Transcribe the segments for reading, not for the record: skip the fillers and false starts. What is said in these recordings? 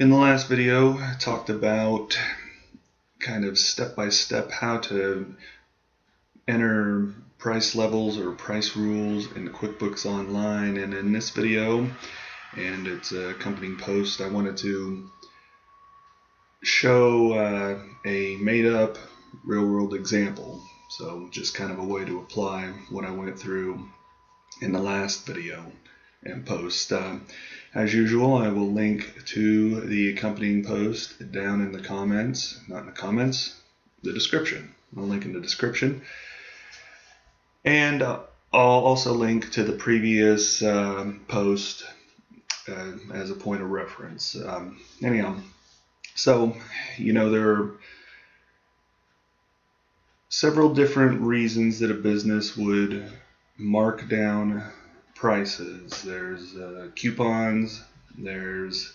In the last video, I talked about kind of step-by-step how to enter price levels or price rules in QuickBooks Online, and in this video, and its accompanying post, I wanted to show a made-up real-world example. So just kind of a way to apply what I went through in the last video and post. As usual, I will link to the accompanying post down in the comments, not in the comments, the description. I'll link in the description. And I'll also link to the previous post as a point of reference. Anyhow, so, there are several different reasons that a business would mark down prices. There's coupons, there's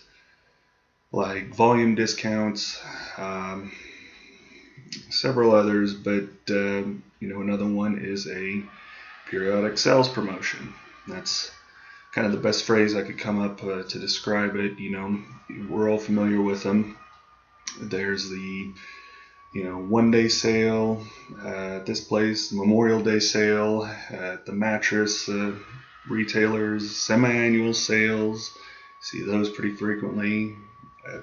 like volume discounts, several others, but another one is a periodic sales promotion. That's kind of the best phrase I could come up to describe it. We're all familiar with them. There's the one-day sale at this place, Memorial Day sale at the mattress retailers, semi-annual sales. See those pretty frequently,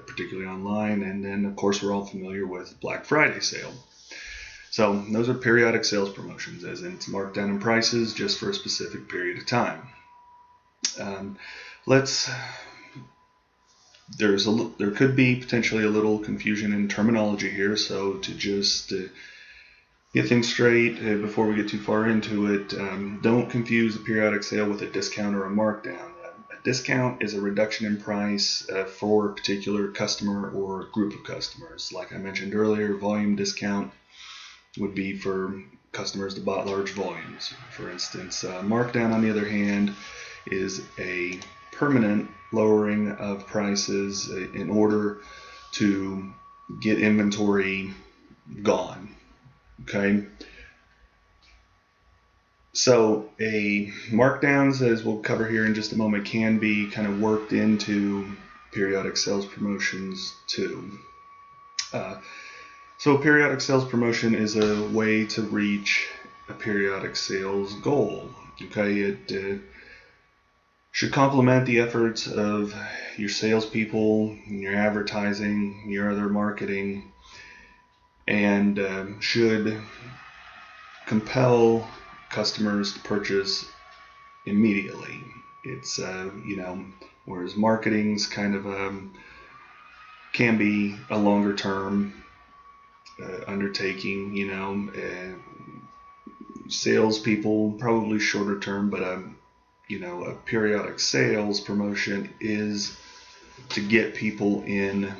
particularly online. And then, of course, we're all familiar with Black Friday sale. So those are periodic sales promotions, as in it's marked down in prices just for a specific period of time. There could be potentially a little confusion in terminology here, so to just get things straight before we get too far into it, don't confuse a periodic sale with a discount or a markdown. A discount is a reduction in price for a particular customer or group of customers. Like I mentioned earlier, volume discount would be for customers that bought large volumes. For instance, markdown, on the other hand, is a permanent lowering of prices in order to get inventory gone. Okay, so a markdowns, as we'll cover here in just a moment, can be kind of worked into periodic sales promotions too. So a periodic sales promotion is a way to reach a periodic sales goal. Okay, it should complement the efforts of your salespeople, your advertising, your other marketing, and should compel customers to purchase immediately. It's whereas marketing's kind of can be a longer term undertaking. Salespeople probably shorter term, but a periodic sales promotion is to get people in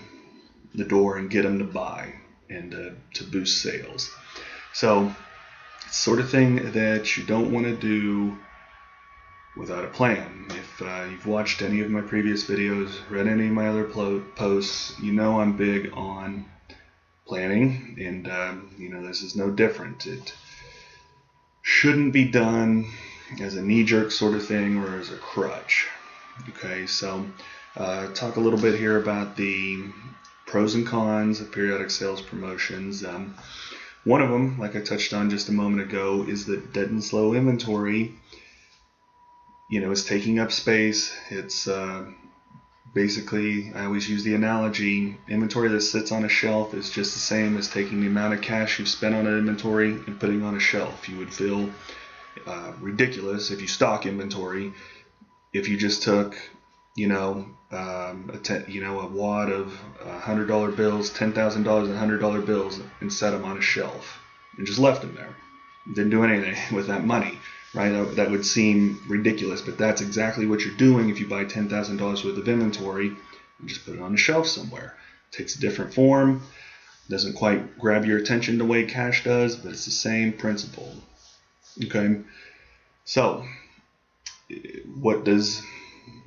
the door and get them to buy and to boost sales. So it's the sort of thing that you don't want to do without a plan. If you've watched any of my previous videos, read any of my other posts, I'm big on planning, and this is no different. It shouldn't be done as a knee-jerk sort of thing or as a crutch. Okay, so talk a little bit here about the pros and cons of periodic sales promotions. One of them, like I touched on just a moment ago, is that dead and slow inventory, is taking up space. It's basically, I always use the analogy, inventory that sits on a shelf is just the same as taking the amount of cash you've spent on an inventory and putting on a shelf. You would feel ridiculous if you stock inventory if you just took a wad of $100 bills, $10,000 $100 bills, and set them on a shelf and just left them there. Didn't do anything with that money, right? That would seem ridiculous, but that's exactly what you're doing if you buy $10,000 worth of inventory and just put it on a shelf somewhere. It takes a different form, doesn't quite grab your attention the way cash does, but it's the same principle. Okay, so what does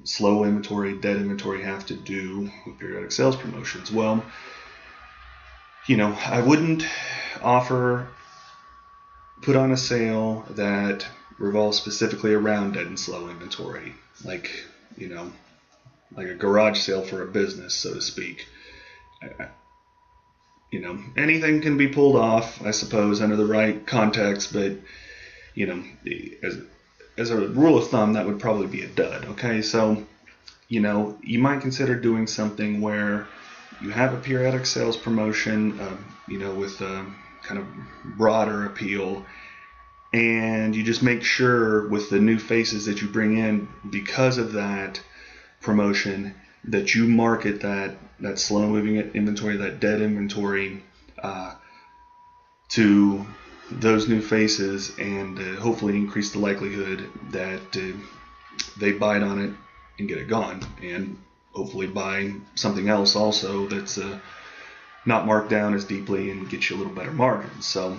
slow inventory, dead inventory have to do with periodic sales promotions? Well, I wouldn't put on a sale that revolves specifically around dead and slow inventory. Like, like a garage sale for a business, so to speak. Anything can be pulled off, I suppose, under the right context, but as a rule of thumb, that would probably be a dud. Okay, so you might consider doing something where you have a periodic sales promotion, with a kind of broader appeal, and you just make sure with the new faces that you bring in because of that promotion that you market that slow moving inventory, that dead inventory, to those new faces, and hopefully increase the likelihood that they bite on it and get it gone, and hopefully buy something else also that's not marked down as deeply and get you a little better margin. So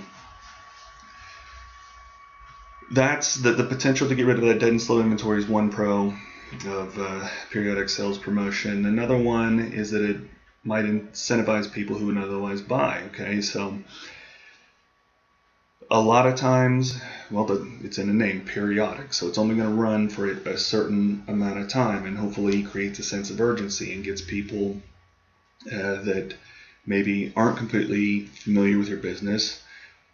that's the potential to get rid of that dead and slow inventory is one pro of periodic sales promotion. Another one is that it might incentivize people who would otherwise buy. Okay, so a lot of times, it's in the name, periodic, so it's only going to run for a certain amount of time, and hopefully creates a sense of urgency and gets people that maybe aren't completely familiar with your business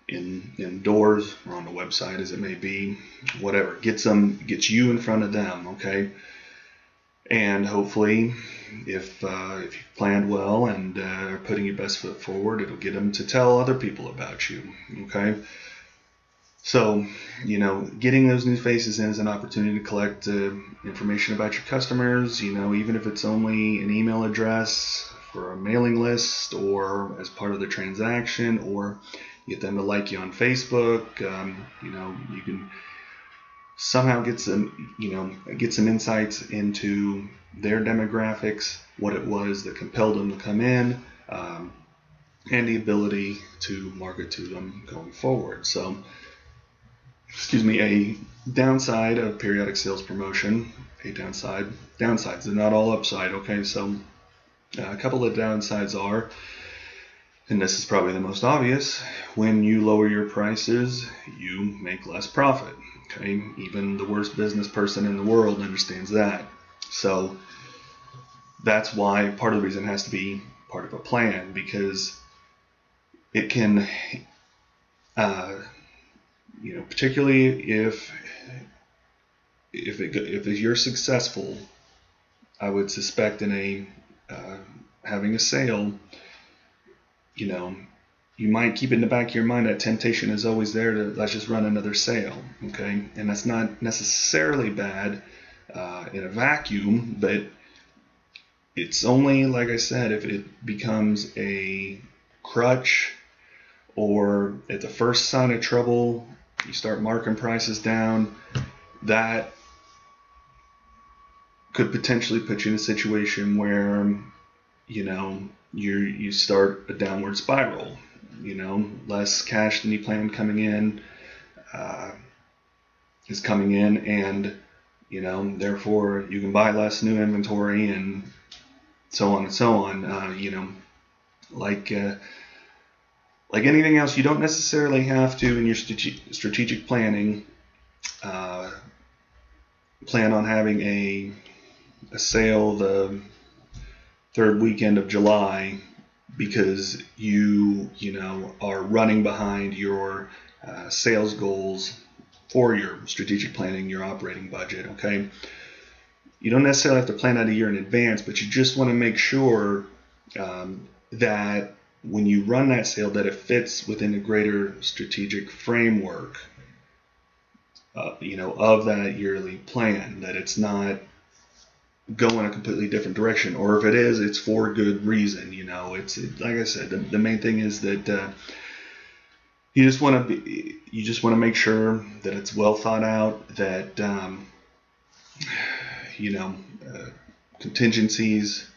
in doors or on the website, as it may be, whatever, gets you in front of them. Okay, and hopefully if you planned well and are putting your best foot forward, it'll get them to tell other people about you. Okay, so getting those new faces in is an opportunity to collect information about your customers, even if it's only an email address for a mailing list or as part of the transaction, or get them to like you on Facebook. You can somehow get some insights into their demographics, what it was that compelled them to come in, and the ability to market to them going forward. So, a downside of periodic sales promotion, downsides, they're not all upside. Okay, so a couple of downsides are, and this is probably the most obvious, when you lower your prices, you make less profit. Okay, even the worst business person in the world understands that. So that's why part of the reason it has to be part of a plan, because it can, particularly if you're successful, I would suspect in having a sale, you might keep it in the back of your mind that temptation is always there to, let's just run another sale. Okay, and that's not necessarily bad in a vacuum, but it's only, like I said, if it becomes a crutch, or at the first sign of trouble you start marking prices down, that could potentially put you in a situation where you start a downward spiral. Less cash than you planned coming in is coming in, and therefore you can buy less new inventory, and so on and so on. Like anything else, you don't necessarily have to, in your strategic planning, plan on having a sale the third weekend of July, because you are running behind your sales goals for your strategic planning, your operating budget. Okay, you don't necessarily have to plan out a year in advance, but you just want to make sure that when you run that sale, that it fits within a greater strategic framework of that yearly plan, that it's not go in a completely different direction, or if it is, it's for good reason. It's like I said, the main thing is that you just want to make sure that it's well thought out, that contingencies,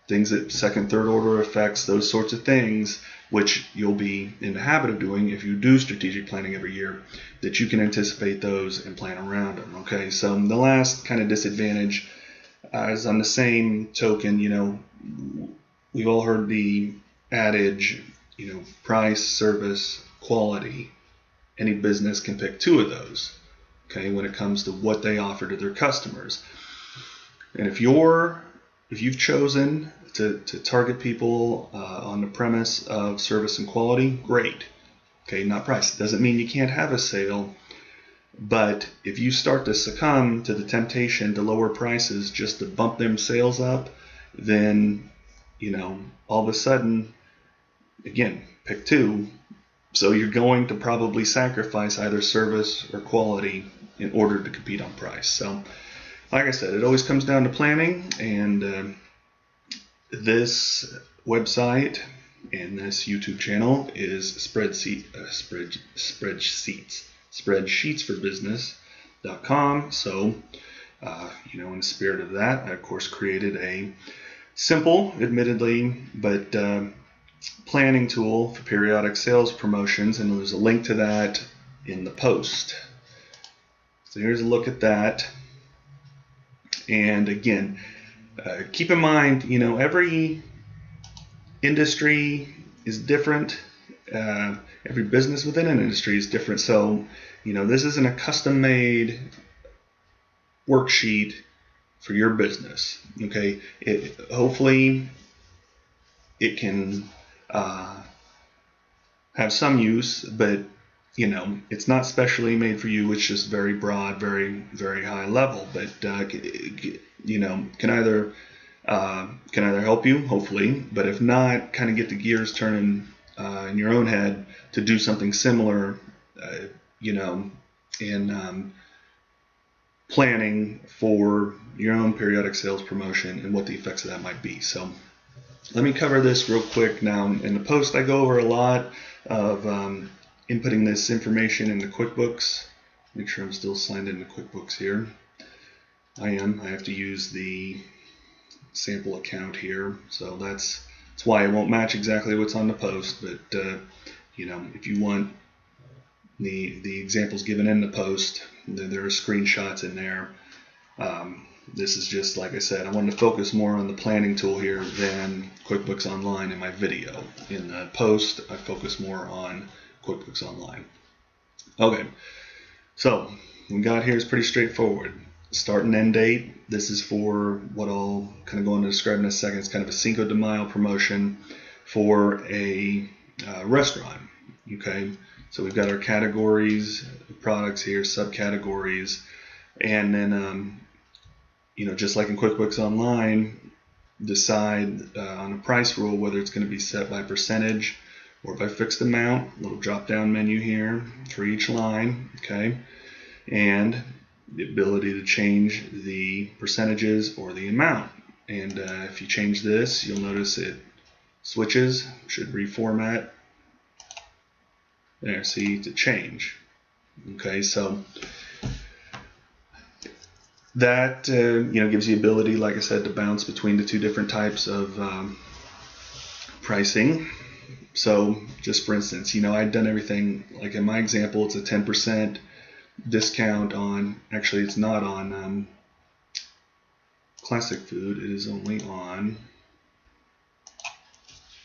things that second, third order effects, those sorts of things, which you'll be in the habit of doing if you do strategic planning every year, that you can anticipate those and plan around them. Okay, so the last kind of disadvantage is, on the same token, we've all heard the adage, price, service, quality. Any business can pick two of those, okay, when it comes to what they offer to their customers. And if you're if you've chosen to target people on the premise of service and quality, great. Okay, not price. It doesn't mean you can't have a sale, but if you start to succumb to the temptation to lower prices just to bump them sales up, then, you know, all of a sudden, again, pick two. So you're going to probably sacrifice either service or quality in order to compete on price. So, like I said, it always comes down to planning, and this website and this YouTube channel is spreadsheetsforbusiness.com. So, you know, in the spirit of that, I of course created a simple, admittedly, but planning tool for periodic sales promotions, and there's a link to that in the post. So here's a look at that. And again, keep in mind, you know, every industry is different. Every business within an industry is different. So, you know, this isn't a custom-made worksheet for your business. Okay, hopefully it can have some use, but you know, it's not specially made for you. It's just very broad, very, very high level. But you know, can either help you, hopefully. But if not, kind of get the gears turning in your own head to do something similar. You know, in planning for your own periodic sales promotion and what the effects of that might be. So let me cover this real quick. Now, in the post, I go over a lot of inputting this information into QuickBooks. Make sure I'm still signed into QuickBooks here. I am. I have to use the sample account here, so that's why it won't match exactly what's on the post. But you know, if you want the examples given in the post, there are screenshots in there. This is just, like I said, I wanted to focus more on the planning tool here than QuickBooks Online in my video. In the post, I focus more on QuickBooks Online. Okay, so what we got here is pretty straightforward. Start and end date. This is for what I'll kind of go into describe in a second. It's kind of a Cinco de Mayo promotion for a restaurant. Okay, so we've got our categories, products here, subcategories, and then you know, just like in QuickBooks Online, decide on a price rule whether it's going to be set by percentage or by fixed amount. A little drop-down menu here for each line, okay, and the ability to change the percentages or the amount. And if you change this, you'll notice it switches, should reformat. There, see, to change. Okay, so that you know, gives you the ability, like I said, to bounce between the two different types of pricing. So just for instance, you know, I'd done everything, like in my example, it's a 10% discount on, actually it's not on classic food, it is only on,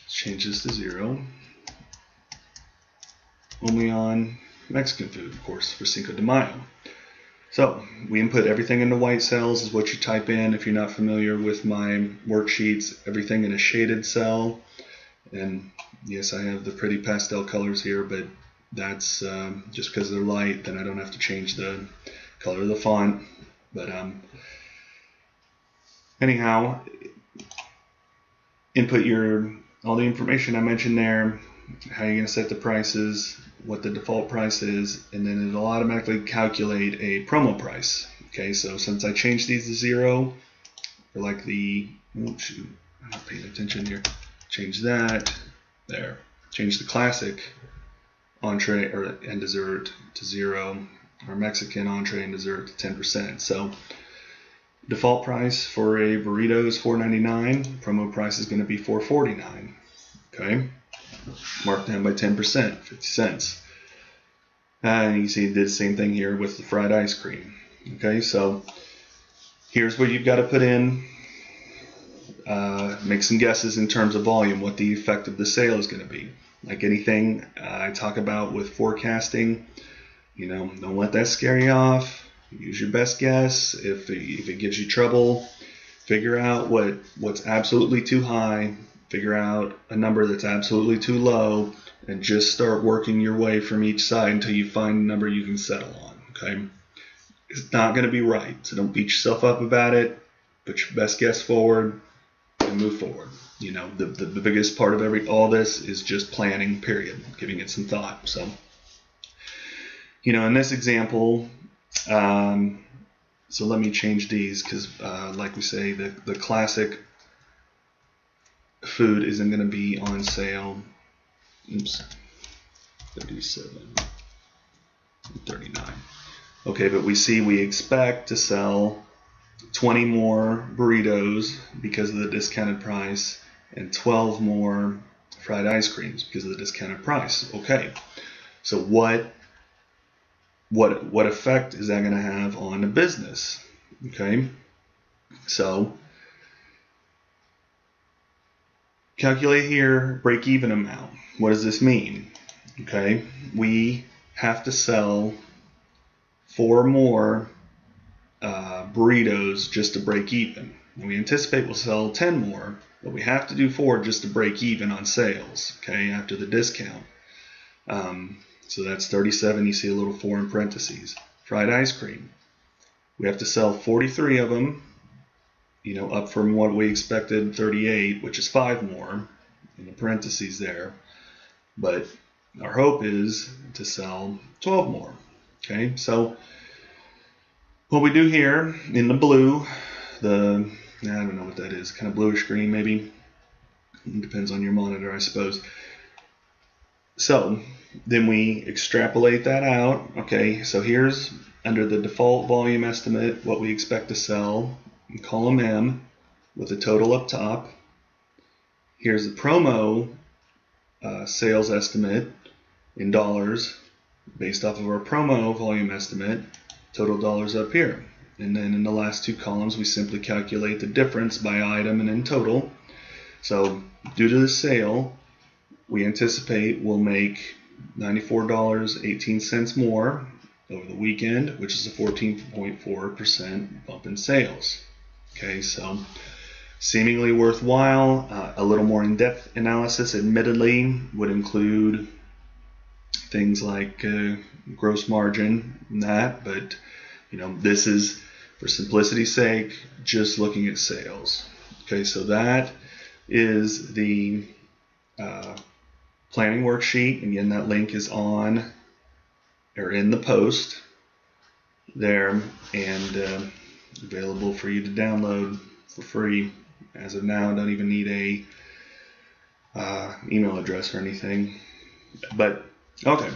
let's change this to 0, only on Mexican food, of course, for Cinco de Mayo. So we input everything into white cells is what you type in. If you're not familiar with my worksheets, everything in a shaded cell. And yes, I have the pretty pastel colors here, but that's just because they're light, then I don't have to change the color of the font. But anyhow, input all the information I mentioned there, how you're going to set the prices, what the default price is, and then it'll automatically calculate a promo price. Okay, so since I changed these to 0, for like the, oh shoot, I'm not paying attention here, change that, there, change the classic entree and dessert to 0, or Mexican entree and dessert to 10%. So default price for a burrito is $4.99, promo price is going to be $4.49. Okay, marked down by 10%, 50 cents. And you can see it did the same thing here with the fried ice cream. Okay, so here's what you've got to put in. Make some guesses in terms of volume, what the effect of the sale is going to be. Like anything I talk about with forecasting, you know, don't let that scare you off. Use your best guess. If it gives you trouble, Figure out what's absolutely too high, figure out a number that's absolutely too low, and just start working your way from each side until you find a number you can settle on. Okay? It's not going to be right, so don't beat yourself up about it. Put your best guess forward and move forward. You know, the biggest part of all this is just planning, period, giving it some thought. So, you know, in this example, so let me change these because, like we say, the classic food isn't going to be on sale. Oops, 37, 39. Okay, but we expect to sell 20 more burritos because of the discounted price and 12 more fried ice creams because of the discounted price. Okay, so what effect is that going to have on the business? Okay, so calculate here break-even amount. What does this mean? Okay, we have to sell 4 more burritos just to break even. And we anticipate we'll sell 10 more, but we have to do 4 just to break even on sales, okay, after the discount. So that's 37. You see a little 4 in parentheses. Fried ice cream. We have to sell 43 of them, you know, up from what we expected, 38, which is 5 more in the parentheses there. But our hope is to sell 12 more. Okay, so what we do here in the blue, I don't know what that is, kind of bluish green maybe. It depends on your monitor, I suppose. So then we extrapolate that out. Okay, so here's under the default volume estimate what we expect to sell in column M with the total up top. Here's the promo sales estimate in dollars based off of our promo volume estimate, total dollars up here. And then in the last 2 columns we simply calculate the difference by item and in total. So due to the sale, we anticipate we'll make $94.18 more over the weekend, which is a 14.4% bump in sales. Okay, so seemingly worthwhile. A little more in-depth analysis, admittedly, would include things like gross margin and that, but you know, this is for simplicity's sake just looking at sales. Okay, so that is the planning worksheet. Again, that link is on or in the post there and available for you to download for free. As of now, I don't even need a email address or anything. But okay,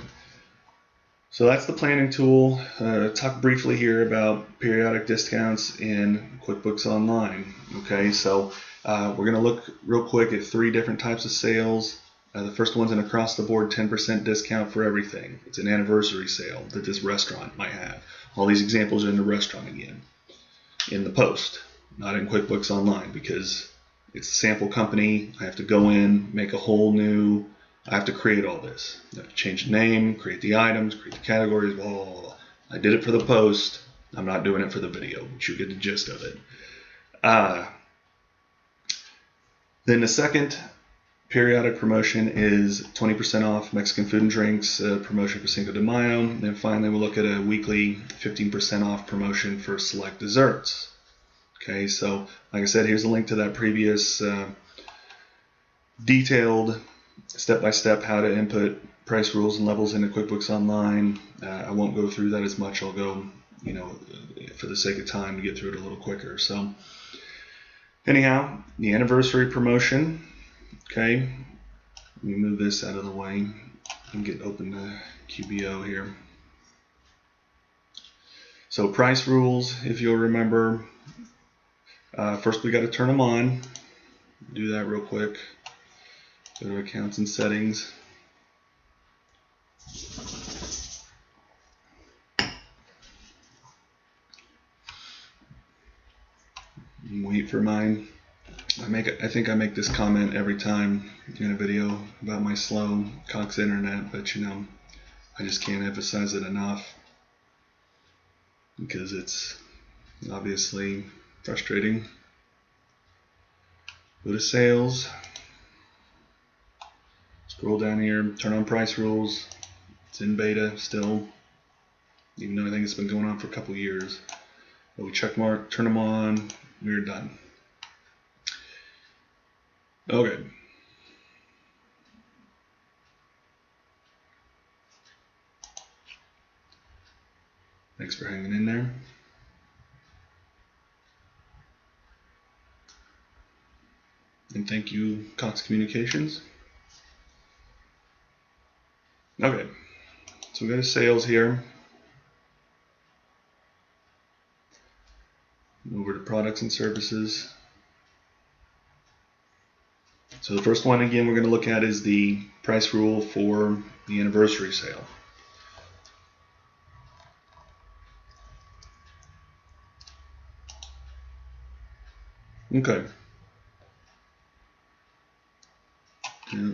so that's the planning tool. Talk briefly here about periodic discounts in QuickBooks Online. Okay, so we're going to look real quick at 3 different types of sales. The first one's an across-the-board 10% discount for everything. It's an anniversary sale that this restaurant might have. All these examples are in the restaurant again, in the post, not in QuickBooks Online, because it's a sample company. I have to go in, make a whole new, I have to create all this. I have to change the name, create the items, create the categories, blah, blah, blah. I did it for the post. I'm not doing it for the video, but you get the gist of it. Then the second periodic promotion is 20% off Mexican food and drinks, promotion for Cinco de Mayo. And then finally, we'll look at a weekly 15% off promotion for select desserts. Okay, so like I said, here's a link to that previous detailed step-by-step how to input price rules and levels into QuickBooks Online. I won't go through that as much. I'll go, you know, for the sake of time to get through it a little quicker. So anyhow, the anniversary promotion. Okay, let me move this out of the way and get open to QBO here. So price rules, if you'll remember, first we got to turn them on. Do that real quick. Go to accounts and settings. Wait for mine. I think I make this comment every time in a video about my slow Cox internet, but you know, I just can't emphasize it enough because it's obviously frustrating. Go to sales, scroll down here, turn on price rules. It's in beta still, even though I think it's been going on for a couple years. But we check mark, turn them on, we're done. Okay. Thanks for hanging in there. And thank you, Cox Communications. Okay, so we go to sales here. Over to products and services. So the first one, again, we're going to look at is the price rule for the anniversary sale. Okay. Yeah.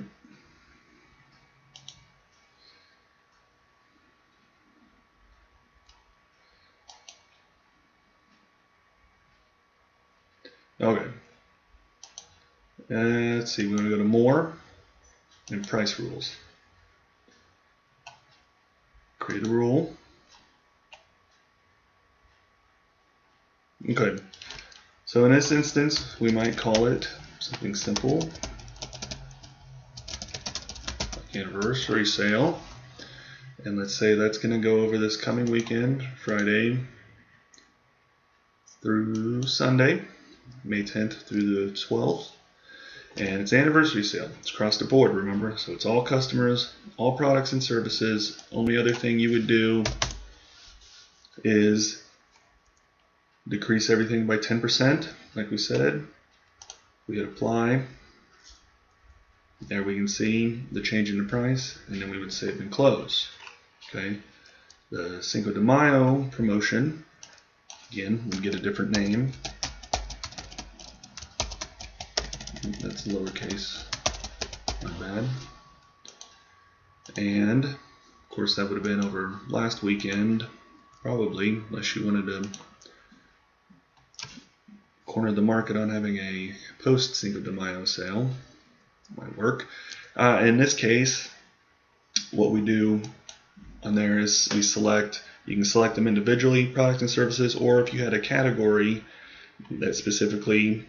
Okay. Let's see, we're going to go to more and price rules. Create a rule. Okay. So in this instance, we might call it something simple, like anniversary sale. And let's say that's going to go over this coming weekend, Friday through Sunday, May 10th through the 12th. And it's anniversary sale. It's across the board, remember? So it's all customers, all products and services. Only other thing you would do is decrease everything by 10%, like we said. We hit apply. There we can see the change in the price, and then we would save and close. Okay. The Cinco de Mayo promotion, again, we get a different name. That's lowercase, not bad. And of course that would have been over last weekend, probably, unless you wanted to corner the market on having a post Cinco de Mayo sale. Might work. In this case, what we do on there is we select, you can select them individually, products and services, or if you had a category that specifically,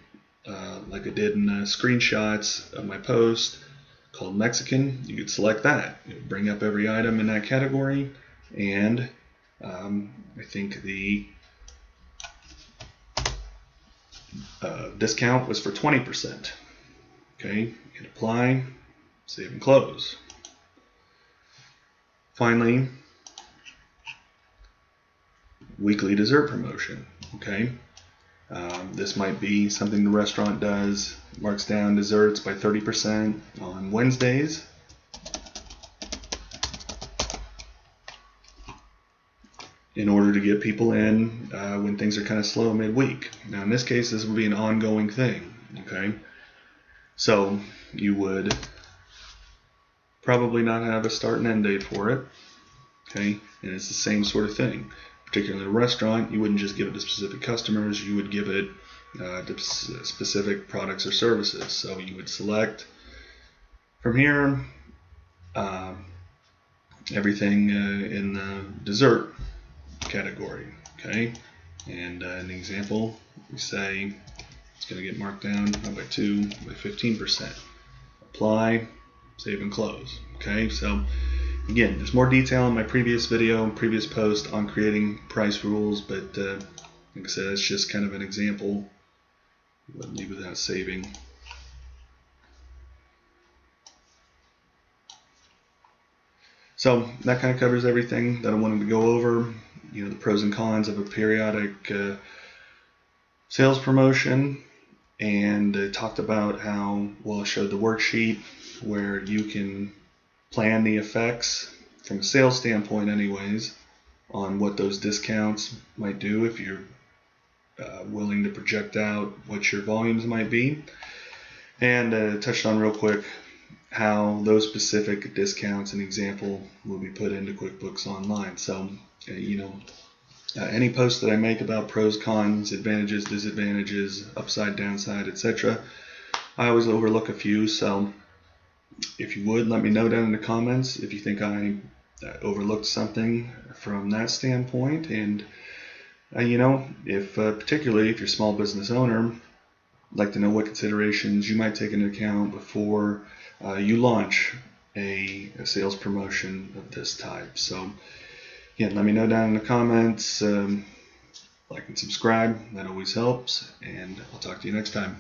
like I did in the screenshots of my post called Mexican, you could select that. It would bring up every item in that category, and I think the discount was for 20%. Okay, hit apply, save and close. Finally, weekly dessert promotion. Okay, this might be something the restaurant does, marks down desserts by 30% on Wednesdays. In order to get people in when things are kind of slow midweek. Now in this case, this would be an ongoing thing. Okay, so you would probably not have a start and end date for it. Okay, and it's the same sort of thing. Particularly in a restaurant, you wouldn't just give it to specific customers, you would give it to specific products or services. So you would select from here everything in the dessert category. Okay, and an example, we say it's going to get marked down by 15%. Apply, save and close. Okay, so again, there's more detail in my previous video and previous post on creating price rules, but like I said, it's just kind of an example. Wouldn't leave without saving. So that kind of covers everything that I wanted to go over. You know, the pros and cons of a periodic sales promotion, and talked about how, well, I showed the worksheet where you can plan the effects from a sales standpoint anyways on what those discounts might do if you're willing to project out what your volumes might be, and touched on real quick how those specific discounts and example will be put into QuickBooks Online. So you know, any post that I make about pros, cons, advantages, disadvantages, upside, downside, etc., I always overlook a few, so if you would, let me know down in the comments if you think I overlooked something from that standpoint. And if particularly if you're a small business owner, I'd like to know what considerations you might take into account before you launch a sales promotion of this type. So again, let me know down in the comments. Like and subscribe, that always helps, and I'll talk to you next time.